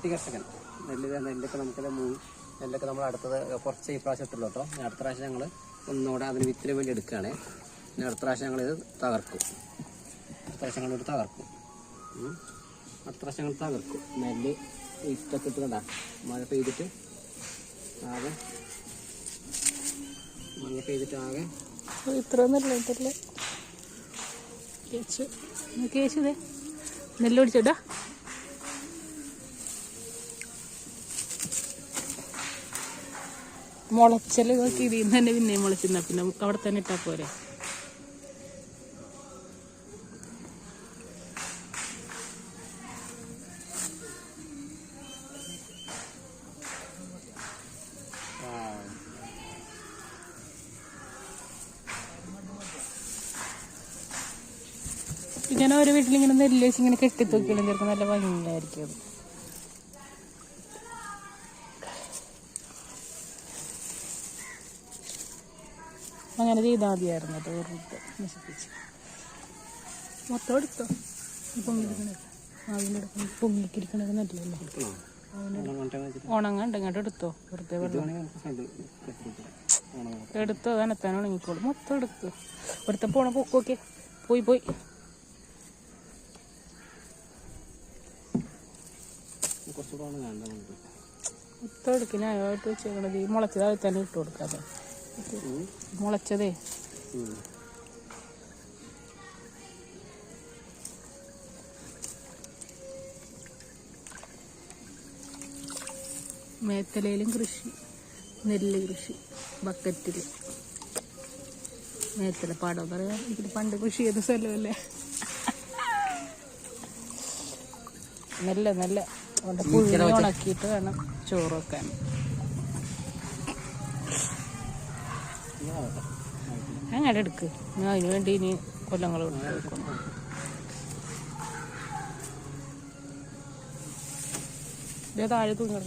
കുട്ടി കർഷകൻ. നെല്ലൊക്കെ നെല്ലൊക്കെ നമ്മൾ അടുത്തത് കുറച്ച് ഈ പ്രാവശ്യം ഇട്ടുള്ളൂ കേട്ടോ. അടുത്ത പ്രാവശ്യം ഞങ്ങൾ ഒന്നുകൂടെ അതിന് വിത്തിന് വേണ്ടി എടുക്കുകയാണ്. പിന്നെ അടുത്ത പ്രാവശ്യം ഞങ്ങളിത് തകർക്കും. അടുത്ത പ്രാവശ്യം ഞങ്ങളിത് തകർക്കും. അടുത്ത പ്രാവശ്യം ഞങ്ങൾ തകർക്കും. നെല്ല് ഇഷ്ടൊക്കെ ഇട്ട് കണ്ടാ മഴ പെയ്തിട്ട് ആകെ ഇത്ര കേശുതേ നെല്ലൊടിച്ചോട്ടാ. മുളച്ചല് നോക്കി ഇതിൽ നിന്ന് തന്നെ പിന്നെയും മുളച്ചിരുന്ന പിന്നെ അവിടെ തന്നെ ഇട്ടാ പോരെ. ഇങ്ങനെ ഓരോ വീട്ടിലിങ്ങനെ നെല്ല് വെച്ച് ഇങ്ങനെ കെട്ടിത്തൂക്കിയാലും ചിലപ്പോൾ നല്ല ഭംഗിയായിരിക്കും അത്. അങ്ങനെ ചെയ്താൽ മതിയായിരുന്നു കേട്ടോ. വെറുതെ നശിപ്പിച്ച് മൊത്തം എടുത്തോ. പൊങ്ങിയിരിക്കണേ പൊങ്ങിക്കിരിക്കണത് നല്ലല്ലോ. ഉണങ്ങാണ്ട് ഇങ്ങോട്ട് എടുത്തോ. വെറുതെ എടുത്തോ. തനത്താൻ ഉണങ്ങിക്കോളും. മൊത്തം എടുത്തോ. ഒരുത്ത പോണ പൊക്കോക്കെ പോയി മൊത്തം എടുക്കും. ഞാനായിട്ട് വെച്ചേക്കണത് ഈ മുളച്ചതായി തന്നെ ഇട്ട് കൊടുക്കാതെ. മുളച്ചതേ മേത്തലയിലും കൃഷി, നെല്ല് കൃഷി ബക്കറ്റിൽ. മേത്തല പാടം പറയാം. ഇതിൽ പണ്ട് കൃഷി ചെയ്ത സ്ഥലമല്ലേ. നല്ല അതുകൊണ്ട് പുഴുങ്ങി ഉണക്കിയിട്ട് വേണം ചോറ് വെക്കാൻ. അങ്ങനെ എടുക്ക്. ഞാൻ അതിന് വേണ്ടി ഇനി കൊല്ലങ്ങൾ കൊടുക്കണം. ഇതേ താഴെ തൂങ്ങി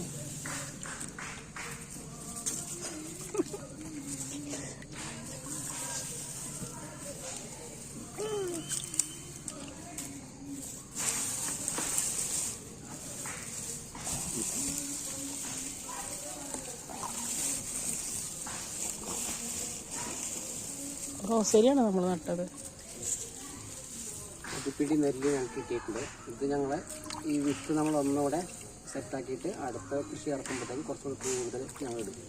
റോസരിയാണ് നമ്മൾ നട്ടത്. പിടി നെല്ല് ഞങ്ങൾക്ക് കിട്ടിയിട്ടുണ്ട്. ഇത് ഞങ്ങൾ ഈ വിത്ത് നമ്മൾ ഒന്നുകൂടെ സെറ്റാക്കിയിട്ട് അടുത്ത കൃഷി ഇറക്കുമ്പോഴത്തേക്കും കുറച്ചുകൂടി കൂടുതൽ ഞങ്ങൾ ഇടും.